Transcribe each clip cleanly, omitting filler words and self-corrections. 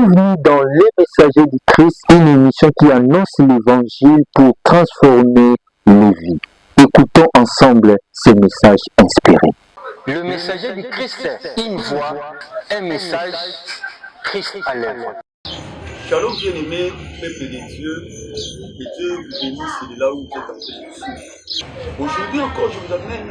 Bienvenue dans Les Messagers du Christ, une émission qui annonce l'évangile pour transformer les vies. Écoutons ensemble ces messages inspirés. Le messager du Christ, une voix, un message, Christ à l'œuvre. Shalom bien-aimé, peuple de Dieu, que Dieu vous bénisse de là où vous êtes en train de suivre. Aujourd'hui encore, je vous amène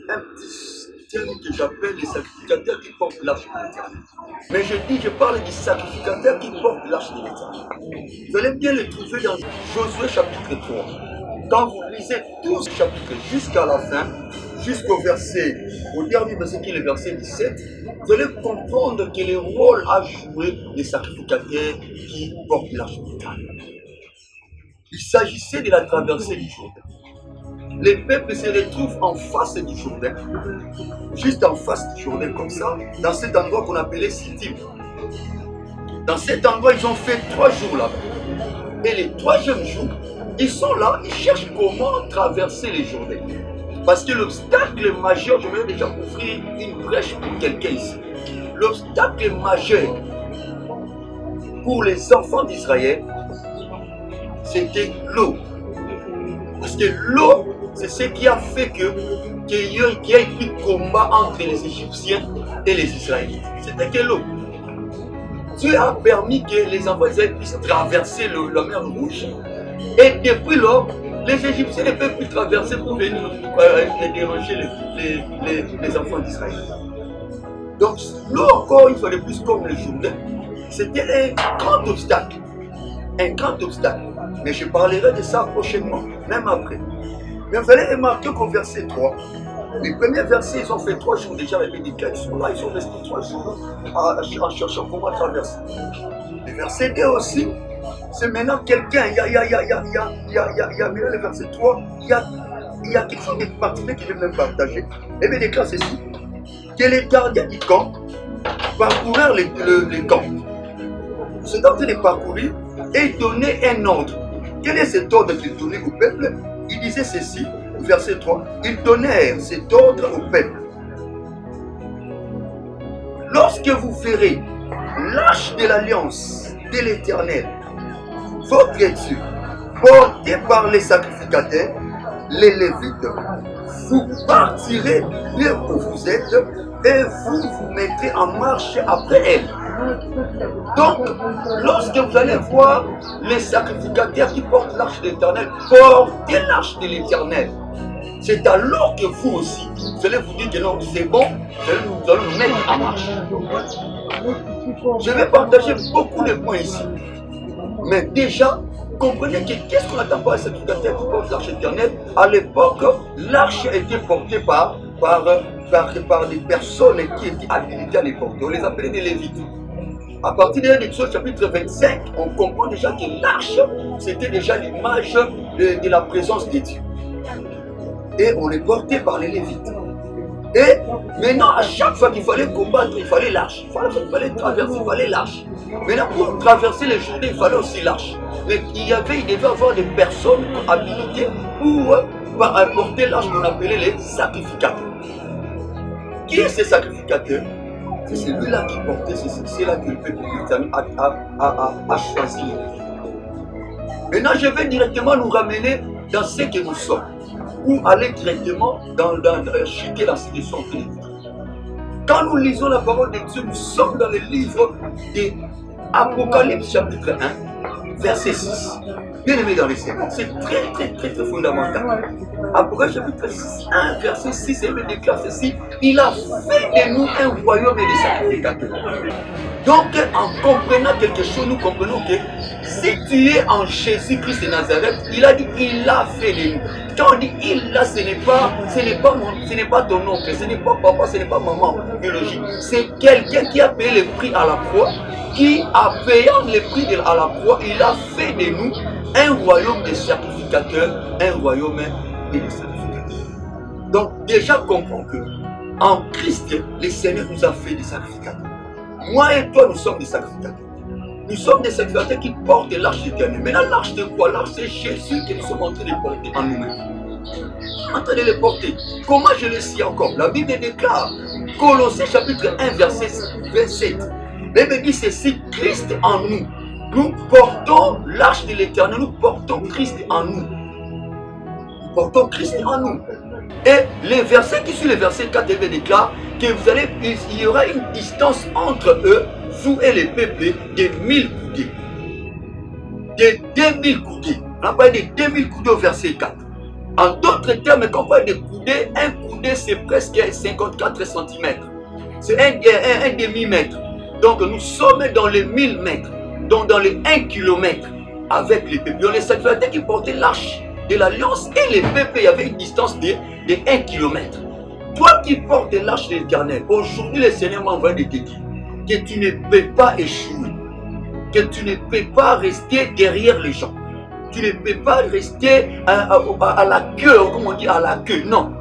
un petit thème que j'appelle les sacrificateurs qui portent l'arche de l'Éternel. Mais je parle des sacrificateurs qui portent l'arche de l'Éternel. Vous allez bien le trouver dans Josué chapitre 3. Quand vous lisez tout ce chapitre jusqu'à la fin, au dernier verset qui est le verset 17, vous allez comprendre quel rôle a joué les sacrificateurs qui portent l'arche de l'Éternel. Il s'agissait de la traversée du Jourdain. Les peuples se retrouvent en face du Jourdain, juste en face du Jourdain comme ça, dans cet endroit qu'on appelait Sittim. Dans cet endroit, ils ont fait 3 jours là-bas. Et les 3e jour, ils sont là, ils cherchent comment traverser les Jourdains. Parce que l'obstacle majeur, je vais déjà ouvrir une brèche pour quelqu'un ici. L'obstacle majeur pour les enfants d'Israël, c'était l'eau. Parce que l'eau, c'est ce qui a fait qu'il y a eu un combat entre les Égyptiens et les Israélites. C'était que l'eau. Dieu a permis que les enfants d'Israël puissent traverser la mer Rouge. Et depuis lors, les Égyptiens ne peuvent plus traverser pour venir déranger les enfants d'Israël. Donc l'eau encore, une fois de plus, comme le Jourdain, c'était un grand obstacle. Un grand obstacle. Mais je parlerai de ça prochainement, même après. Mais vous allez remarquer qu'au verset 3, les premiers versets, ils ont fait 3 jours déjà avec les cas, ils sont là, ils sont restés 3 jours en cherchant comment traverser. Le verset 2 aussi, c'est maintenant quelqu'un, il y a maintenant le verset 3, il y a quelque chose de particulier que je vais même partager. Et bien, déclare ceci, que les gardiens du camp parcoururent les camps. Ce dont ils parcourir et donner un ordre. Quel est cet ordre qu'ils donnaient au peuple? Il disait ceci, verset 3, ils donnèrent cet ordre au peuple. Lorsque vous verrez l'arche de l'alliance de l'Éternel, votre Dieu, porté par les sacrificateurs, les Lévites, vous partirez de où vous êtes et vous vous mettrez en marche après elle. Donc, lorsque vous allez voir les sacrificateurs qui portent l'arche de l'Éternel, porter l'arche de l'Éternel, c'est alors que vous aussi, vous allez vous dire que non, c'est bon, nous allons nous mettre en marche. Je vais partager beaucoup de points ici. Mais déjà, comprenez que qu'est-ce qu'on attend par les sacrificateurs qui portent l'arche éternelle? À l'époque, l'arche était portée par des personnes qui étaient habilitées à les porter. On les appelait des Lévites. À partir de l'Exode chapitre 25, on comprend déjà que l'arche, c'était déjà l'image de la présence de Dieu. Et on les portait par les Lévites. Et maintenant, à chaque fois qu'il fallait combattre, il fallait l'arche. Il fallait traverser, il fallait l'arche. Maintenant, pour traverser les journées, il fallait aussi l'arche. Mais il devait avoir des personnes habilitées pour porter l'arche qu'on appelait les sacrificateurs. Qui est ces sacrificateurs? C'est celui-là qui portait, c'est là que le peuple a choisi. Maintenant, je vais directement nous ramener dans ce que nous sommes. Ou aller directement chuter dans ce que nous sommes. Quand nous lisons la parole de Dieu, nous sommes dans le livre d'Apocalypse chapitre 1, verset 6. Bien aimé dans les Seigneur, c'est très fondamental. Apocalypse chapitre 1, verset 6, il me déclare ceci, il a fait de nous un royaume de sacrificateurs. Donc, en comprenant quelque chose, nous comprenons que si tu es en Jésus-Christ de Nazareth, il a dit il a fait de nous. Quand on dit il là, ce n'est pas ton oncle, ce n'est pas papa, ce n'est pas maman biologique. C'est quelqu'un qui a payé le prix à la croix, qui a payé le prix à la croix, il a fait de nous un royaume de sacrificateurs, un royaume de sacrificateurs. Donc déjà comprends que en Christ, le Seigneur nous a fait des sacrificateurs. Moi et toi, nous sommes des sacrificateurs. Nous sommes des sacrificateurs qui portent l'arche éternelle. Maintenant, l'arche de quoi? L'arche, c'est Jésus que nous sommes en train de porter en nous-mêmes. En train de le porter. Comment je le sais encore? La Bible déclare, Colossiens chapitre 1, verset 27. La Bible dit ceci, Christ en nous. Nous portons l'arche de l'Éternel, nous portons Christ en nous. Nous portons Christ en nous. Et les versets qui suivent, le verset 4, il déclare qu'il y aura une distance entre eux, vous et les peuples, de 1000 coudées. De 2000 coudées. On a parlé de 2000 coudées au verset 4. En d'autres termes, quand on parle de coudées, un coudé c'est presque 54 cm. C'est un demi-mètre. Donc nous sommes dans les 1000 mètres, donc dans les 1 km avec les peuples. Les sacrificateurs qui portaient l'arche de l'alliance et les peuples, il y avait une distance de 1 km. Toi qui portes l'arche de l'Éternel, aujourd'hui le Seigneur m'a envoyé de te dire que tu ne peux pas échouer, que tu ne peux pas rester derrière les gens. Tu ne peux pas rester à la queue, comme on dit, à la queue. Non.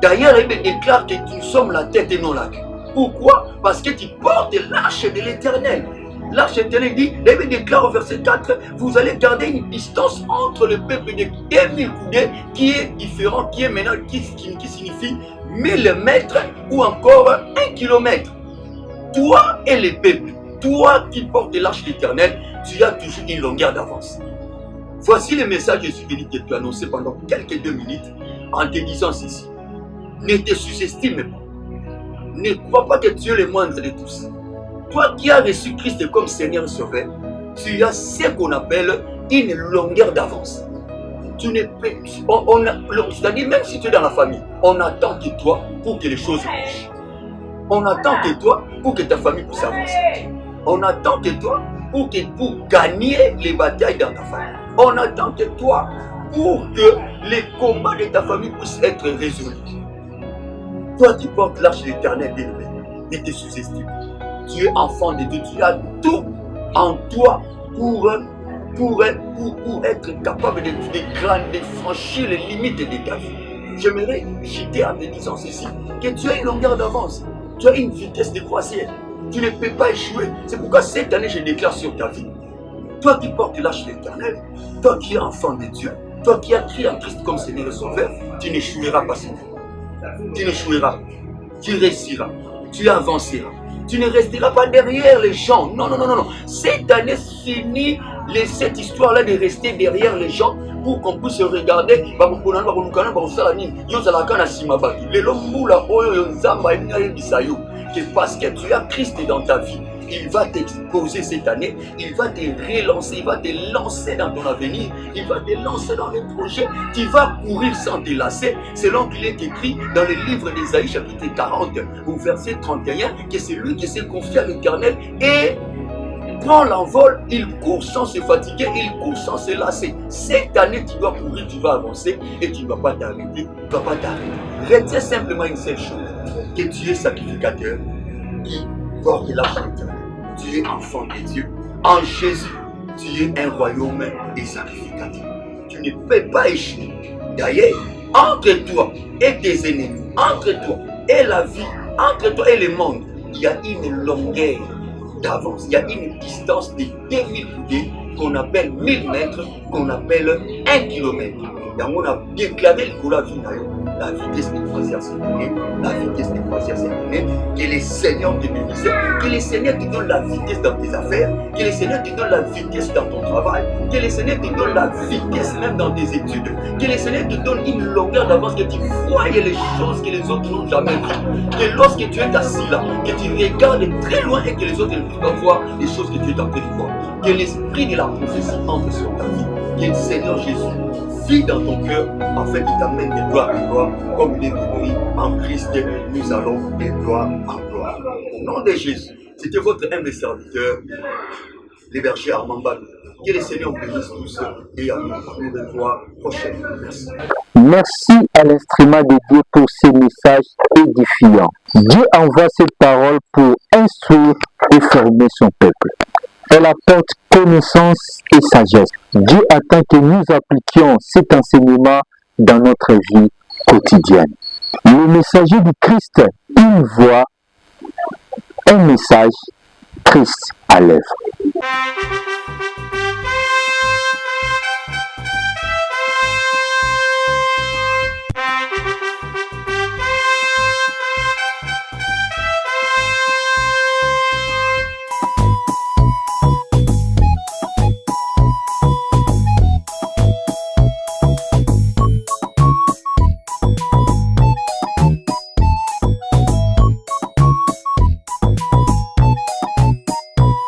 D'ailleurs, il me déclare que nous sommes la tête et non la queue. Pourquoi? Parce que tu portes l'arche de l'Éternel. L'arche de l'Éternel dit, il me déclare au verset 4, vous allez garder une distance entre le peuple de 2000 coudées qui est différent, qui est maintenant, qui signifie 1000 mètres ou encore 1 km. Toi et les peuples, toi qui portes l'arche de l'Éternel, tu as toujours une longueur d'avance. Voici le message de Jésus que tu as annoncé pendant quelques 2 minutes en te disant ceci. Ne te sous-estime pas. Ne crois pas que tu es le moindre de tous. Toi qui as reçu Christ comme Seigneur et Sauveur, tu as ce qu'on appelle une longueur d'avance. Tu ne peux, c'est-à-dire même si tu es dans la famille, on attend que toi pour que les choses bougent. On attend que toi pour que ta famille puisse avancer. On attend que toi pour gagner les batailles dans ta famille. On attend que toi pour que les combats de ta famille puissent être résolus. Toi qui portes l'arche de l'Éternel, ne te sous-estime. Tu es enfant de Dieu, tu as tout en toi pour être capable de franchir les limites de ta vie. J'aimerais jeter en te disant ceci, que tu as une longueur d'avance, tu as une vitesse de croisière, tu ne peux pas échouer. C'est pourquoi cette année je déclare sur ta vie. Toi qui portes l'arche de l'Éternel, toi qui es enfant de Dieu, toi qui as crié en Christ comme Seigneur et Sauveur, tu n'échoueras pas, Seigneur. Tu n'échoueras, tu réussiras, tu avanceras. Tu ne resteras pas derrière les gens. Non, non, non, non, non. Cette année finit cette histoire-là de rester derrière les gens pour qu'on puisse regarder. Parce que tu as Christ dans ta vie. Il va t'exposer cette année, il va te relancer, il va te lancer dans ton avenir, il va te lancer dans les projets. Tu vas courir sans te lasser, selon qu'il est écrit dans le livre d'Ésaïe chapitre 40 au verset 31, que c'est lui qui s'est confié à l'Éternel et prend l'envol, il court sans se fatiguer, il court sans se lasser. Cette année, tu dois courir, tu vas avancer et tu ne vas pas t'arrêter. Tu ne vas pas t'arrêter. Retiens simplement une seule chose, que tu es sacrificateur qui porte l'arche de l'Éternel. Tu es enfant de Dieu. En Jésus, tu es un royaume et sacrificateur. Tu ne peux pas échouer. D'ailleurs, entre toi et tes ennemis, entre toi et la vie, entre toi et le monde, il y a une longueur d'avance. Il y a une distance de 2000 coudées qu'on appelle 1000 mètres, qu'on appelle 1 km. Et on a déclaré la vitesse de croisière cette année, la vitesse de croisière cette année, que les Seigneurs te bénissent, que les Seigneurs te donnent la vitesse dans tes affaires, que les Seigneurs te donnent la vitesse dans ton travail, que les Seigneurs te donnent la vitesse même dans tes études, que les Seigneurs te donnent une longueur d'avance, que tu voyes les choses que les autres n'ont jamais vues, que lorsque tu es assis là, que tu regardes très loin et que les autres ne puissent pas voir les choses que tu es en train de voir, que l'esprit de la prophétie entre sur ta vie, que le Seigneur Jésus vit dans ton cœur afin qu'il t'amène de gloire en gloire, comme il est écrit en Christ, nous allons de gloire en gloire. Au nom de Jésus, c'était votre humble serviteur, le berger Armand Balou. Que le Seigneur vous bénisse tous et à nous revoir prochainement. Merci. Merci à l'instrument de Dieu pour ces messages édifiants. Dieu envoie cette parole pour instruire et former son peuple. Elle apporte connaissance et sagesse. Dieu attend que nous appliquions cet enseignement dans notre vie quotidienne. Le messager du Christ, une voix, un message, Christ à l'œuvre.